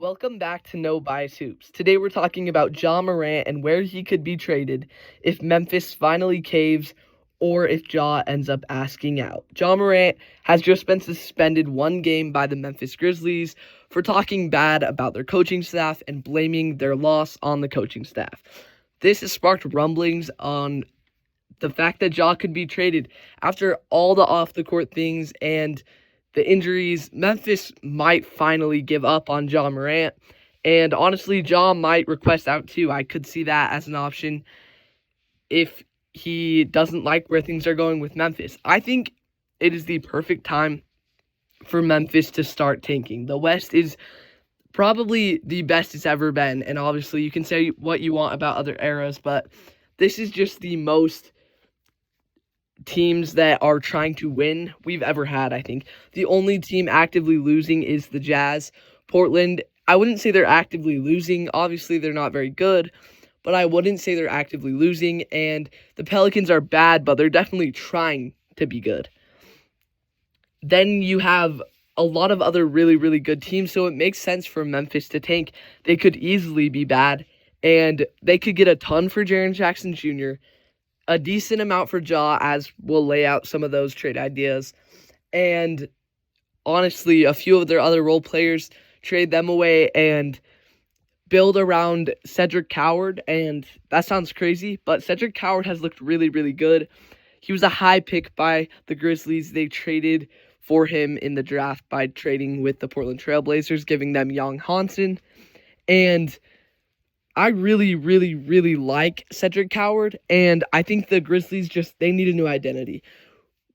Welcome back to No Bias Hoops. Today we're talking about Ja Morant and where he could be traded if Memphis finally caves or if Ja ends up asking out. Ja Morant has just been suspended one game by the Memphis Grizzlies for talking bad about their coaching staff and blaming their loss on the coaching staff. This has sparked rumblings on the fact that Ja could be traded after all the off the court things and the injuries. Memphis might finally give up on Ja Morant. And honestly, Ja might request out too. I could see that as an option if he doesn't like where things are going with Memphis. I think it is the perfect time for Memphis to start tanking. The West is probably the best it's ever been. And obviously, you can say what you want about other eras, but this is just the most teams that are trying to win we've ever had, I think. The only team actively losing is the Jazz. Portland, I wouldn't say they're actively losing. Obviously, they're not very good, but I wouldn't say they're actively losing. And the Pelicans are bad, but they're definitely trying to be good. Then you have a lot of other really, really good teams, so it makes sense for Memphis to tank. They could easily be bad, and they could get a ton for Jaren Jackson Jr., a decent amount for Ja, as we'll lay out some of those trade ideas. And honestly, a few of their other role players, trade them away and build around Cedric Coward. And that sounds crazy, but Cedric Coward has looked really, really good. He was a high pick by the Grizzlies. They traded for him in the draft by trading with the Portland Trail Blazers, giving them Young Hansen. And I really, really, really like Cedric Coward, and I think the Grizzlies they need a new identity.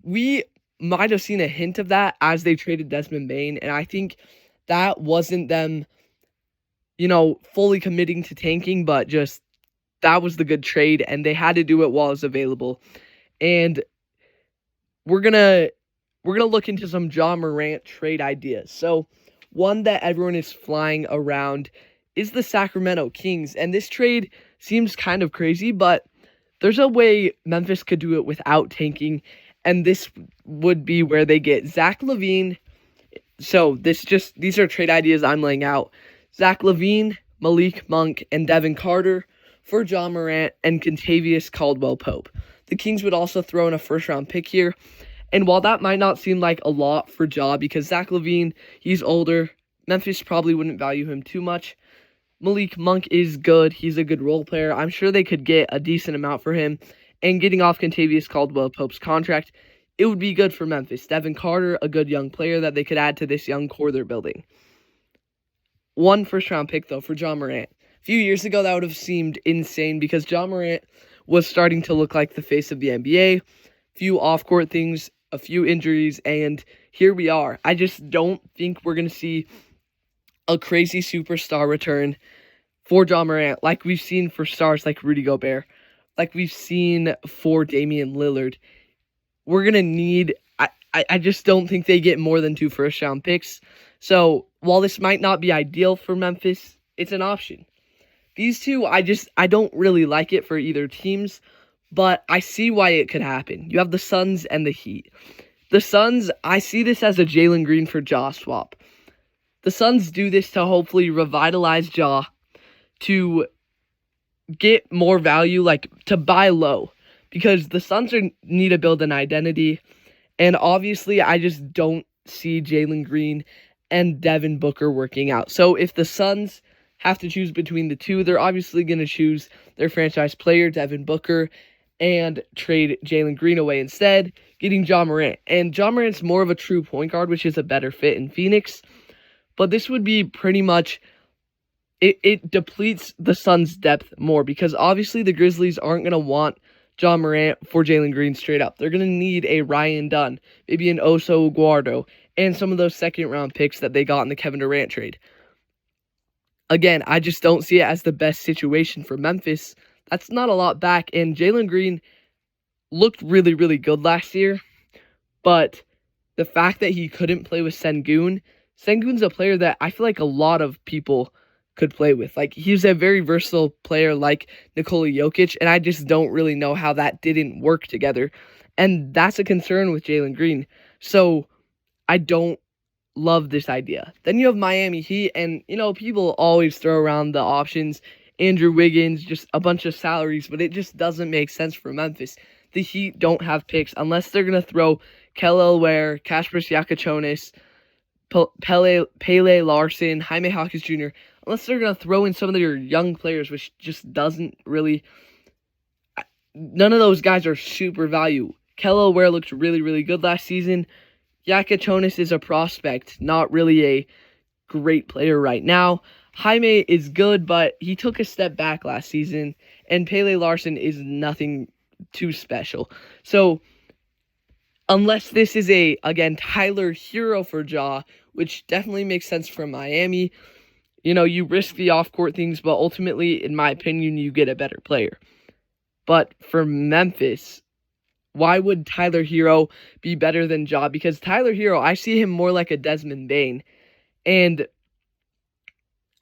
We might have seen a hint of that as they traded Desmond Bane, and I think that wasn't them, fully committing to tanking, but just that was the good trade, and they had to do it while it was available. And we're gonna look into some Ja Morant trade ideas. So one that everyone is flying around is the Sacramento Kings. And this trade seems kind of crazy, but there's a way Memphis could do it without tanking. And this would be where they get Zach LaVine. So these are trade ideas I'm laying out. Zach LaVine, Malik Monk, and Devin Carter for Ja Morant and Kentavious Caldwell-Pope. The Kings would also throw in a first-round pick here. And while that might not seem like a lot for Ja, because Zach LaVine, he's older, Memphis probably wouldn't value him too much. Malik Monk is good. He's a good role player. I'm sure they could get a decent amount for him. And getting off Kentavious Caldwell-Pope's contract, it would be good for Memphis. Devin Carter, a good young player that they could add to this young core they're building. One first-round pick, though, for Ja Morant. A few years ago, that would have seemed insane because Ja Morant was starting to look like the face of the NBA. Few off-court things, a few injuries, and here we are. I just don't think we're going to see a crazy superstar return for Ja Morant like we've seen for stars like Rudy Gobert, like we've seen for Damian Lillard. We're going to need... I just don't think they get more than 2 first-round picks. So while this might not be ideal for Memphis, it's an option. These two, I don't really like it for either teams, but I see why it could happen. You have the Suns and the Heat. The Suns, I see this as a Jalen Green for Ja swap. The Suns do this to hopefully revitalize Ja, to get more value, like to buy low, because the Suns need to build an identity, and obviously I just don't see Jalen Green and Devin Booker working out. So if the Suns have to choose between the two, they're obviously going to choose their franchise player, Devin Booker, and trade Jalen Green away instead, getting Ja Morant. And Ja Morant's more of a true point guard, which is a better fit in Phoenix. But this would be pretty much, it depletes the Suns' depth more because obviously the Grizzlies aren't going to want Ja Morant for Jalen Green straight up. They're going to need a Ryan Dunn, maybe an Oso Guardo, and some of those second-round picks that they got in the Kevin Durant trade. Again, I just don't see it as the best situation for Memphis. That's not a lot back, and Jalen Green looked really, really good last year, but the fact that he couldn't play with Sengun's a player that I feel like a lot of people could play with. Like, he's a very versatile player like Nikola Jokic, and I just don't really know how that didn't work together. And that's a concern with Jalen Green. So I don't love this idea. Then you have Miami Heat, and, people always throw around the options. Andrew Wiggins, just a bunch of salaries, but it just doesn't make sense for Memphis. The Heat don't have picks unless they're going to throw Kelly Oubre, Kasparas Jakubonis, Pele Larson, Jaime Hawkins Jr., unless they're going to throw in some of their young players, which just doesn't really... None of those guys are super value. Kelly Oubre looked really, really good last season. Jakubonis is a prospect, not really a great player right now. Jaime is good, but he took a step back last season, and Pele Larson is nothing too special. So, unless this is again, Tyler Hero for Ja, which definitely makes sense for Miami, you risk the off-court things, but ultimately, in my opinion, you get a better player. But for Memphis, why would Tyler Hero be better than Ja? Because Tyler Hero, I see him more like a Desmond Bane. And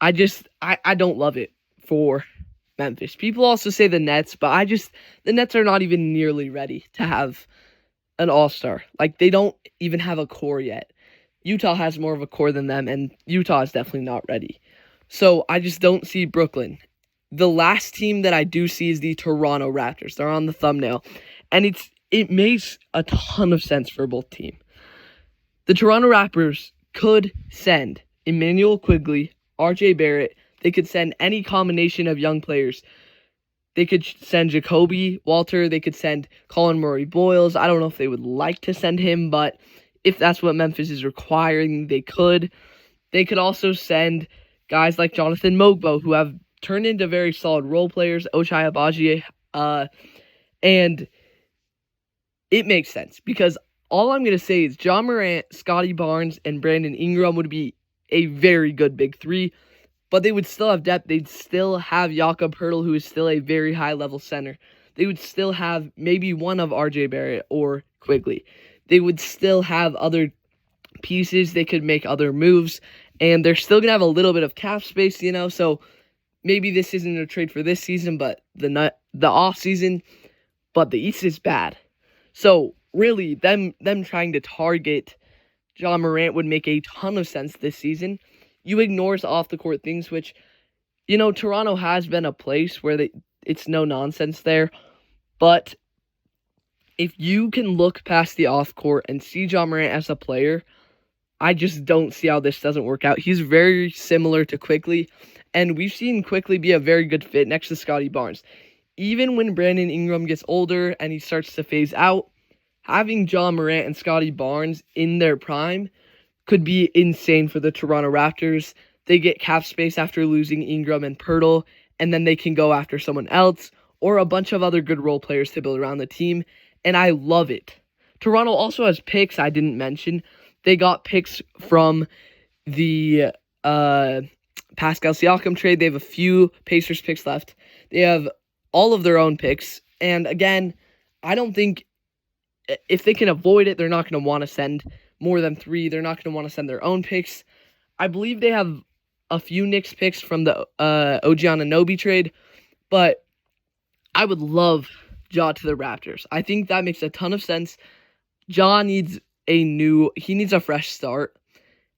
I don't love it for Memphis. People also say the Nets, but the Nets are not even nearly ready to have an all-star. Like, they don't even have a core yet. Utah has more of a core than them, and Utah is definitely not ready. So I just don't see Brooklyn. The last team that I do see is the Toronto Raptors. They're on the thumbnail. And it makes a ton of sense for both teams. The Toronto Raptors could send Emmanuel Quigley, RJ Barrett. They could send any combination of young players. They could send Jacoby Walter. They could send Colin Murray Boyles. I don't know if they would like to send him, but if that's what Memphis is requiring, they could. They could also send guys like Jonathan Mogbo, who have turned into very solid role players, Ochai Agbaji, and it makes sense because all I'm going to say is Ja Morant, Scotty Barnes, and Brandon Ingram would be a very good big three, but they would still have depth. They'd still have Jakob Poeltl, who is still a very high-level center. They would still have maybe one of RJ Barrett or Quigley. They would still have other pieces. They could make other moves, and they're still going to have a little bit of cap space, so maybe this isn't a trade for this season, but the off season, but the East is bad. So really, them trying to target Ja Morant would make a ton of sense this season. You ignore off the court things, which Toronto has been a place where it's no nonsense there, but if you can look past the off court and see Ja Morant as a player, I just don't see how this doesn't work out. He's very similar to Quigley, and we've seen Quigley be a very good fit next to Scotty Barnes. Even when Brandon Ingram gets older and he starts to phase out, having Ja Morant and Scotty Barnes in their prime could be insane for the Toronto Raptors. They get cap space after losing Ingram and Poeltl, and then they can go after someone else or a bunch of other good role players to build around the team, and I love it. Toronto also has picks I didn't mention. They got picks from the Pascal Siakam trade. They have a few Pacers picks left. They have all of their own picks. And again, I don't think if they can avoid it, they're not going to want to send more than 3. They're not going to want to send their own picks. I believe they have a few Knicks picks from the OG Anunoby trade. But I would love Ja to the Raptors. I think that makes a ton of sense. Ja needs a fresh start.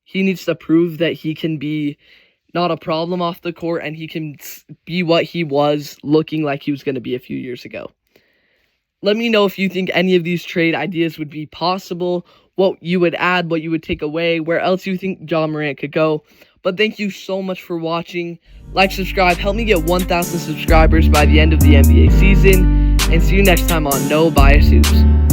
He needs to prove that he can be not a problem off the court and he can be what he was looking like he was going to be a few years ago. Let me know if you think any of these trade ideas would be possible, what you would add, what you would take away, where else you think Ja Morant could go. But thank you so much for watching. Like, subscribe, help me get 1,000 subscribers by the end of the NBA season, and see you next time on No Bias Hoops.